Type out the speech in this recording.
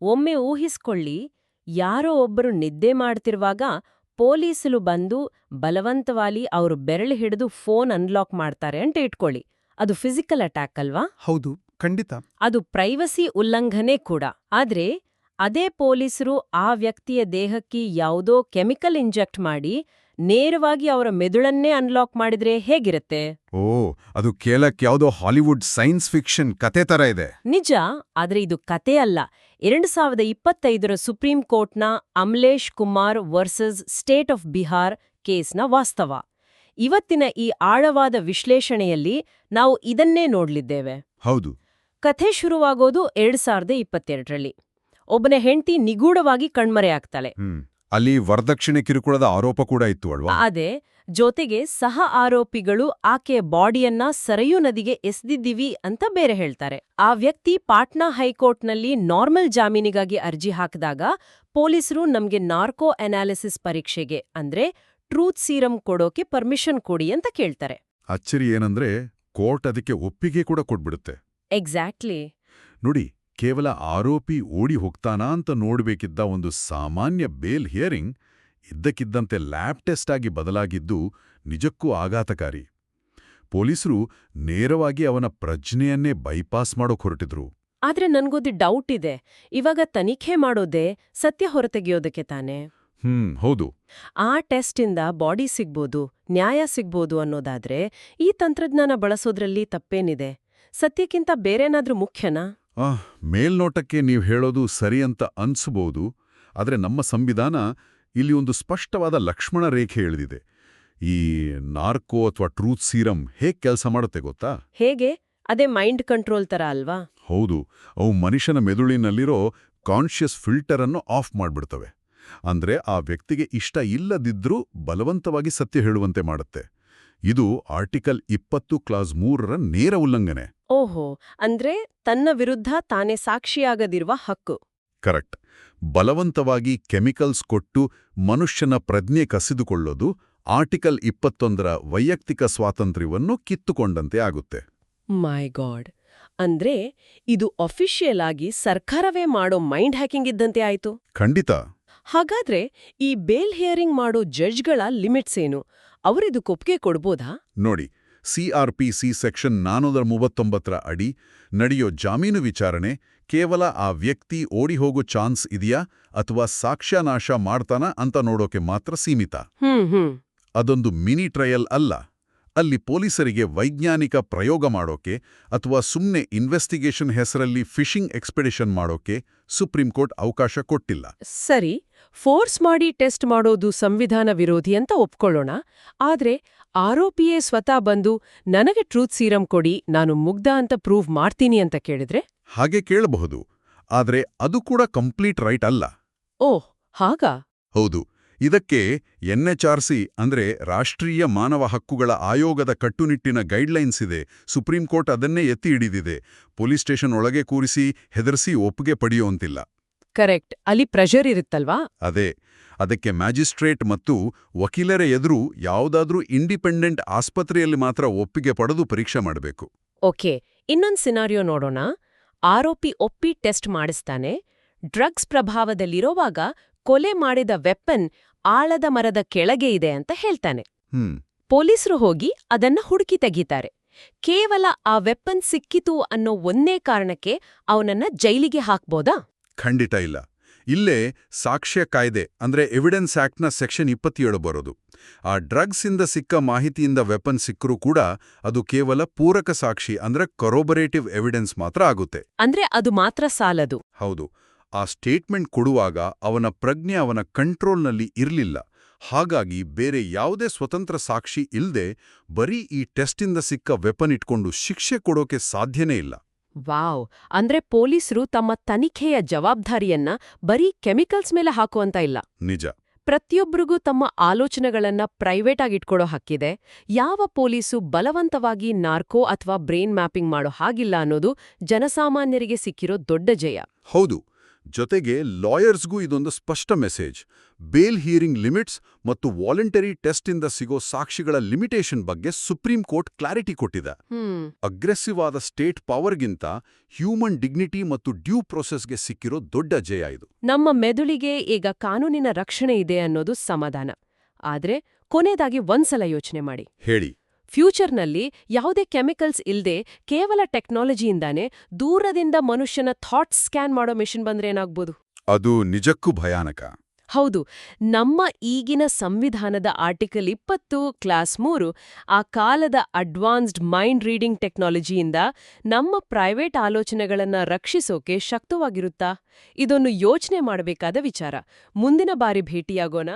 ಒಮ್ಮೆ ಊಹಿಸ್ಕೊಳ್ಳಿ, ಯಾರೋ ಒಬ್ಬರು ನಿದ್ದೆ ಮಾಡ್ತಿರುವಾಗ ಪೊಲೀಸರು ಬಂದು ಬಲವಂತವಾಗಿ ಅವ್ರ ಬೆರಳು ಹಿಡಿದು ಫೋನ್ ಅನ್ಲಾಕ್ ಮಾಡ್ತಾರೆ ಅಂತ ಇಟ್ಕೊಳ್ಳಿ. ಅದು ಫಿಸಿಕಲ್ ಅಟ್ಯಾಕ್ ಅಲ್ವಾ? ಹೌದು, ಖಂಡಿತ. ಅದು ಪ್ರೈವಸಿ ಉಲ್ಲಂಘನೆ ಕೂಡ. ಆದ್ರೆ ಅದೇ ಪೊಲೀಸರು ಆ ವ್ಯಕ್ತಿಯ ದೇಹಕ್ಕೆ ಯಾವುದೋ ಕೆಮಿಕಲ್ ಇಂಜೆಕ್ಟ್ ಮಾಡಿ ನೇರವಾಗಿ ಅವರ ಮೆದುಳನ್ನೇ ಅನ್ಲಾಕ್ ಮಾಡಿದ್ರೆ ಹೇಗಿರುತ್ತೆ? ಓ, ಅದು ಕೇಳಕ್ ಯಾವುದೋ ಹಾಲಿವುಡ್ ಸೈನ್ಸ್ ಫಿಕ್ಷನ್ ಕತೆ ತರ ಇದೆ. ನಿಜ, ಆದ್ರೆ ಇದು ಕತೆ ಅಲ್ಲ. 2025 ಸುಪ್ರೀಂ ಕೋರ್ಟ್ನ Amalesh Kumar versus state of Bihar ಕೇಸ್ನ ವಾಸ್ತವ. ಇವತ್ತಿನ ಈ ಆಳವಾದ ವಿಶ್ಲೇಷಣೆಯಲ್ಲಿ ನಾವು ಇದನ್ನೇ ನೋಡ್ಲಿದ್ದೇವೆ. ಹೌದು. ಕಥೆ ಶುರುವಾಗೋದು 2022ರಲ್ಲಿ. ಒಬ್ಬನ ಹೆಂಡತಿ ನಿಗೂಢವಾಗಿ ಕಣ್ಮರೆಯಾಗ್ತಾಳೆ. ಅಲ್ಲಿ ವರದಕ್ಷಿಣೆ ಕಿರುಕುಳದ ಆರೋಪ ಕೂಡ ಇತ್ತು ಅಲ್ವಾ? ಅದೇ, ಜೊತೆಗೆ ಸಹ ಆರೋಪಿಗಳು ಆಕೆಯ ಬಾಡಿಯನ್ನ ಸರಯೂ ನದಿಗೆ ಎಸೆದಿದ್ದೀವಿ ಅಂತ ಬೇರೆ ಹೇಳ್ತಾರೆ. ಆ ವ್ಯಕ್ತಿ ಪಾಟ್ನಾ ಹೈಕೋರ್ಟ್ನಲ್ಲಿ ನಾರ್ಮಲ್ ಜಾಮೀನಿಗಾಗಿ ಅರ್ಜಿ ಹಾಕಿದಾಗ ಪೊಲೀಸರು ನಮ್ಗೆ ನಾರ್ಕೋ ಅನಾಲಿಸಿಸ್ ಪರೀಕ್ಷೆಗೆ ಅಂದ್ರೆ ಟ್ರೂತ್ ಸೀರಮ್ ಕೊಡೋಕೆ ಪರ್ಮಿಷನ್ ಕೊಡಿ ಅಂತ ಕೇಳ್ತಾರೆ. ಅಚ್ಚರಿ ಏನಂದ್ರೆ ಕೋರ್ಟ್ ಅದಕ್ಕೆ ಒಪ್ಪಿಗೆ ಕೂಡ ಕೊಟ್ಬಿಡುತ್ತೆ. ಎಕ್ಸಾಕ್ಟ್ಲಿ. ನೋಡಿ, ಕೇವಲ ಆರೋಪಿ ಓಡಿ ಹೋಗ್ತಾನಾ ಅಂತ ನೋಡ್ಬೇಕಿದ್ದ ಒಂದು ಸಾಮಾನ್ಯ ಬೇಲ್ ಹಿಯರಿಂಗ್ ಇದ್ದಕ್ಕಿದ್ದಂತೆ ಲ್ಯಾಬ್ ಟೆಸ್ಟ್ ಆಗಿ ಬದಲಾಗಿದ್ದು ನಿಜಕ್ಕೂ ಆಘಾತಕಾರಿ. ಪೊಲೀಸರು ನೇರವಾಗಿ ಅವನ ಪ್ರಜ್ಞೆಯನ್ನೇ ಬೈಪಾಸ್ ಮಾಡೋಕ್ ಹೊರಟಿದ್ರು. ಆದ್ರೆ ನನ್ಗೊಂದು ಡೌಟ್ ಇದೆ. ಇವಾಗ ತನಿಖೆ ಮಾಡೋದೇ ಸತ್ಯ ಹೊರತೆಗೆಯೋದಕ್ಕೆ ತಾನೆ? ಹೌದು. ಆ ಟೆಸ್ಟಿಂದ ಬಾಡಿ ಸಿಗ್ಬೋದು, ನ್ಯಾಯ ಸಿಗ್ಬೋದು ಅನ್ನೋದಾದ್ರೆ ಈ ತಂತ್ರಜ್ಞಾನ ಬಳಸೋದ್ರಲ್ಲಿ ತಪ್ಪೇನಿದೆ? ಸತ್ಯಕ್ಕಿಂತ ಬೇರೇನಾದ್ರೂ ಮುಖ್ಯನಾ? ಮೇಲ್ನೋಟಕ್ಕೆ ನೀವು ಹೇಳೋದು ಸರಿ ಅಂತ ಅನ್ಸಬಹುದು. ಆದರೆ ನಮ್ಮ ಸಂವಿಧಾನ ಇಲ್ಲಿ ಒಂದು ಸ್ಪಷ್ಟವಾದ ಲಕ್ಷ್ಮಣ ರೇಖೆ ಎಳೆದಿದೆ. ಈ ನಾರ್ಕೋ ಅಥವಾ ಟ್ರೂತ್ ಸೀರಮ್ ಹೇಗೆ ಕೆಲಸ ಮಾಡುತ್ತೆ ಗೊತ್ತಾ? ಹೇಗೆ? ಅದೇ ಮೈಂಡ್ ಕಂಟ್ರೋಲ್ ತರ ಅಲ್ವಾ? ಹೌದು. ಅವು ಮನುಷ್ಯನ ಮೆದುಳಿನಲ್ಲಿರೋ ಕಾನ್ಷಿಯಸ್ ಫಿಲ್ಟರ್ ಅನ್ನು ಆಫ್ ಮಾಡ್ಬಿಡ್ತವೆ. ಅಂದ್ರೆ ಆ ವ್ಯಕ್ತಿಗೆ ಇಷ್ಟ ಇಲ್ಲದಿದ್ರೂ ಬಲವಂತವಾಗಿ ಸತ್ಯ ಹೇಳುವಂತೆ ಮಾಡುತ್ತೆ. ಇದು ಆರ್ಟಿಕಲ್ 20 ಕ್ಲಾಸ್ 3ರ ನೇರ ಉಲ್ಲಂಘನೆ. ಓಹೋ, ಅಂದ್ರೆ ತನ್ನ ವಿರುದ್ಧ ತಾನೇ ಸಾಕ್ಷಿಯಾಗದಿರುವ ಹಕ್ಕು. ಕರೆಕ್ಟ್. ಬಲವಂತವಾಗಿ ಕೆಮಿಕಲ್ಸ್ ಕೊಟ್ಟು ಮನುಷ್ಯನ ಪ್ರಜ್ಞೆ ಕಸಿದುಕೊಳ್ಳೋದು ಆರ್ಟಿಕಲ್ 21ರ ವೈಯಕ್ತಿಕ ಸ್ವಾತಂತ್ರ್ಯವನ್ನು ಕಿತ್ತುಕೊಂಡಂತೆ ಆಗುತ್ತೆ. ಮೈ ಗಾಡ್. ಅಂದ್ರೆ ಇದು ಅಫಿಷಿಯಲ್ ಆಗಿ ಸರ್ಕಾರವೇ ಮಾಡೋ ಮೈಂಡ್ ಹ್ಯಾಕಿಂಗ್ ಇದ್ದಂತೆ ಆಯ್ತು. ಖಂಡಿತ. ಹಾಗಾದ್ರೆ ಈ ಬೇಲ್ ಹಿಯರಿಂಗ್ ಮಾಡೋ ಜಡ್ಜ್ಗಳ ಲಿಮಿಟ್ಸ್ ಏನು? ಅವರಿದಕ್ಕೆ ಒಪ್ಪಿಗೆ ಕೊಡ್ಬೋದಾ? ನೋಡಿ, ಸಿಆರ್ಪಿಸಿ ಸೆಕ್ಷನ್ 439ರ ಅಡಿ ನಡೆಯೋ ಜಾಮೀನು ವಿಚಾರಣೆ ಕೇವಲ ಆ ವ್ಯಕ್ತಿ ಓಡಿ ಹೋಗೋ ಚಾನ್ಸ್ ಇದೆಯಾ ಅಥವಾ ಸಾಕ್ಷ್ಯನಾಶ ಮಾಡ್ತಾನ ಅಂತ ನೋಡೋಕೆ ಮಾತ್ರ ಸೀಮಿತ. ಅದೊಂದು ಮಿನಿ ಟ್ರಯಲ್ ಅಲ್ಲ. ಅಲ್ಲಿ ಪೊಲೀಸರಿಗೆ ವೈಜ್ಞಾನಿಕ ಪ್ರಯೋಗ ಮಾಡೋಕೆ ಅಥವಾ ಸುಮ್ನೆ ಇನ್ವೆಸ್ಟಿಗೇಷನ್ ಹೆಸರಲ್ಲಿ ಫಿಶಿಂಗ್ ಎಕ್ಸ್ಪೆಡಿಷನ್ ಮಾಡೋಕೆ ಸುಪ್ರೀಂ ಕೋರ್ಟ್ ಅವಕಾಶ ಕೊಟ್ಟಿಲ್ಲ. ಸರಿ, ಫೋರ್ಸ್ ಮಾಡಿ ಟೆಸ್ಟ್ ಮಾಡೋದು ಸಂವಿಧಾನ ವಿರೋಧಿ ಅಂತ ಒಪ್ಕೊಳ್ಳೋಣ. ಆದ್ರೆ ಆರೋಪಿಯೇ ಸ್ವತಃ ಬಂದು ನನಗೆ ಟ್ರೂತ್ ಸೀರಮ್ ಕೊಡಿ, ನಾನು ಮುಗ್ಧ ಅಂತ ಪ್ರೂವ್ ಮಾಡ್ತೀನಿ ಅಂತ ಕೇಳಿದ್ರೆ? ಹಾಗೆ ಕೇಳಬಹುದು. ಆದ್ರೆ ಅದು ಕೂಡ ಕಂಪ್ಲೀಟ್ ರೈಟ್ ಅಲ್ಲ. ಓಹ್, ಹಾಗಾ? ಹೌದು. ಇದಕ್ಕೆ ಎನ್ಎಚ್ಆರ್ಸಿ ಅಂದ್ರೆ ರಾಷ್ಟ್ರೀಯ ಮಾನವ ಹಕ್ಕುಗಳ ಆಯೋಗದ ಕಟ್ಟುನಿಟ್ಟಿನ ಗೈಡ್ಲೈನ್ಸ್ ಇದೆ. ಸುಪ್ರೀಂ ಕೋರ್ಟ್ ಅದನ್ನೇ ಎತ್ತಿ ಹಿಡಿದಿದೆ. ಪೊಲೀಸ್ ಸ್ಟೇಷನ್ ಒಳಗೆ ಕೂರಿಸಿ ಹೆದರ್ಸಿ ಒಪ್ಪಿಗೆ ಪಡೆಯೋಂತಿಲ್ಲ. ಕರೆಕ್ಟ್. ಅಲ್ಲಿ ಪ್ರೆಷರ್ ಇರುತ್ತಲ್ವಾ? ಅದೇ. ಅದಕ್ಕೆ ಮ್ಯಾಜಿಸ್ಟ್ರೇಟ್ ಮತ್ತು ವಕೀಲರ ಎದುರು ಯಾವುದಾದ್ರೂ ಇಂಡಿಪೆಂಡೆಂಟ್ ಆಸ್ಪತ್ರೆಯಲ್ಲಿ ಮಾತ್ರ ಒಪ್ಪಿಗೆ ಪಡೆದು ಪರೀಕ್ಷೆ ಮಾಡಬೇಕು. ಓಕೆ, ಇನ್ನೊಂದು ಸಿನಾರಿಯೋ ನೋಡೋಣ. ಆರೋಪಿ ಒಪ್ಪಿ ಟೆಸ್ಟ್ ಮಾಡಿಸ್ತಾನೆ. ಡ್ರಗ್ಸ್ ಪ್ರಭಾವದಲ್ಲಿರೋವಾಗ ಕೊಲೆ ಮಾಡಿದ ವೆಪನ್ ಆಳದ ಮರದ ಕೆಳಗೆ ಇದೆ ಅಂತ ಹೇಳ್ತಾನೆ. ಪೊಲೀಸರು ಹೋಗಿ ಅದನ್ನ ಹುಡುಕಿ ತೆಗೀತಾರೆ. ಕೇವಲ ಆ ವೆಪನ್ ಸಿಕ್ಕಿತು ಅನ್ನೋ ಒಂದೇ ಕಾರಣಕ್ಕೆ ಅವನನ್ನ ಜೈಲಿಗೆ ಹಾಕ್ಬೋದಾ? ಖಂಡಿತ ಇಲ್ಲ. ಇಲ್ಲೇ ಸಾಕ್ಷ್ಯ ಕಾಯ್ದೆ ಅಂದ್ರೆ ಎವಿಡೆನ್ಸ್ ಆಕ್ಟ್ನ ಸೆಕ್ಷನ್ 27 ಬರೋದು. ಆ ಡ್ರಗ್ಸಿಂದ ಸಿಕ್ಕ ಮಾಹಿತಿಯಿಂದ ವೆಪನ್ ಸಿಕ್ಕರೂ ಕೂಡ ಅದು ಕೇವಲ ಪೂರಕ ಸಾಕ್ಷಿ ಅಂದ್ರೆ ಕೊರೋಬರೇಟಿವ್ ಎವಿಡೆನ್ಸ್ ಮಾತ್ರ ಆಗುತ್ತೆ. ಅಂದ್ರೆ ಅದು ಮಾತ್ರ ಸಾಲದು. ಹೌದು. ಆ ಸ್ಟೇಟ್ಮೆಂಟ್ ಕೊಡುವಾಗ ಅವನ ಪ್ರಜ್ಞೆ ಅವನ ಕಂಟ್ರೋಲ್ನಲ್ಲಿ ಇರಲಿಲ್ಲ. ಹಾಗಾಗಿ ಬೇರೆ ಯಾವುದೇ ಸ್ವತಂತ್ರ ಸಾಕ್ಷಿ ಇಲ್ಲದೆ ಬರೀ ಈ ಟೆಸ್ಟಿಂದ ಸಿಕ್ಕ ವೆಪನ್ ಇಟ್ಕೊಂಡು ಶಿಕ್ಷೆ ಕೊಡೋಕೆ ಸಾಧ್ಯನೇ ಇಲ್ಲ. ವಾವ್. ಅಂದ್ರೆ ಪೊಲೀಸರು ತಮ್ಮ ತನಿಖೆಯ ಜವಾಬ್ದಾರಿಯನ್ನ ಬರೀ ಕೆಮಿಕಲ್ಸ್ ಮೇಲೆ ಹಾಕುವಂತ ಇಲ್ಲ. ನಿಜ. ಪ್ರತಿಯೊಬ್ಬರಿಗೂ ತಮ್ಮ ಆಲೋಚನೆಗಳನ್ನ ಪ್ರೈವೇಟ್ ಆಗಿ ಇಟ್ಕೊಳ್ಳೋ ಹಕ್ಕಿದೆ. ಯಾವ ಪೊಲೀಸು ಬಲವಂತವಾಗಿ ನಾರ್ಕೋ ಅಥವಾ ಬ್ರೈನ್ ಮ್ಯಾಪಿಂಗ್ ಮಾಡೋ ಹಾಗಿಲ್ಲ ಅನ್ನೋದು ಜನಸಾಮಾನ್ಯರಿಗೆ ಸಿಕ್ಕಿರೋ ದೊಡ್ಡ ಜಯ. ಹೌದು. ಜೊತೆಗೆ ಲಾಯರ್ಸ್ಗೂ ಇದೊಂದು ಸ್ಪಷ್ಟ ಮೆಸೇಜ್. ಬೇಲ್ ಹಿಯರಿಂಗ್ ಲಿಮಿಟ್ಸ್ ಮತ್ತು ವಾಲಂಟರಿ ಟೆಸ್ಟಿಂದ ಸಿಗೋ ಸಾಕ್ಷಿಗಳ ಲಿಮಿಟೇಷನ್ ಬಗ್ಗೆ ಸುಪ್ರೀಂ ಕೋರ್ಟ್ ಕ್ಲಾರಿಟಿ ಕೊಟ್ಟಿದೆ. ಅಗ್ರೆಸಿವ್ ಆದ ಸ್ಟೇಟ್ ಪವರ್ಗಿಂತ ಹ್ಯೂಮನ್ ಡಿಗ್ನಿಟಿ ಮತ್ತು ಡ್ಯೂ ಪ್ರೊಸೆಸ್ಗೆ ಸಿಕ್ಕಿರೋ ದೊಡ್ಡ ಜಯ ಇದು. ನಮ್ಮ ಮೆದುಳಿಗೆ ಈಗ ಕಾನೂನಿನ ರಕ್ಷಣೆ ಇದೆ ಅನ್ನೋದು ಸಮಾಧಾನ. ಆದ್ರೆ ಕೊನೆಯದಾಗಿ ಒಂದ್ಸಲ ಯೋಚನೆ ಮಾಡಿ. ಹೇಳಿ. ಫ್ಯೂಚರ್ನಲ್ಲಿ ಯಾವುದೇ ಕೆಮಿಕಲ್ಸ್ ಇಲ್ದೆ ಕೇವಲ ಟೆಕ್ನಾಲಜಿಯಿಂದಾನೇ ದೂರದಿಂದ ಮನುಷ್ಯನ ಥಾಟ್ಸ್ ಸ್ಕ್ಯಾನ್ ಮಾಡೋ ಮೆಷಿನ್ ಬಂದ್ರೆ ಏನಾಗ್ಬೋದು? ಅದು ನಿಜಕ್ಕೂ ಭಯಾನಕ. ಹೌದು. ನಮ್ಮ ಈಗಿನ ಸಂವಿಧಾನದ ಆರ್ಟಿಕಲ್ 20 ಕ್ಲಾಸ್ 3 ಆ ಕಾಲದ ಅಡ್ವಾನ್ಸ್ಡ್ ಮೈಂಡ್ ರೀಡಿಂಗ್ ಟೆಕ್ನಾಲಜಿಯಿಂದ ನಮ್ಮ ಪ್ರೈವೇಟ್ ಆಲೋಚನೆಗಳನ್ನ ರಕ್ಷಿಸೋಕೆ ಶಕ್ತವಾಗಿರುತ್ತಾ? ಇದನ್ನು ಯೋಚನೆ ಮಾಡಬೇಕಾದ ವಿಚಾರ. ಮುಂದಿನ ಬಾರಿ ಭೇಟಿಯಾಗೋಣ.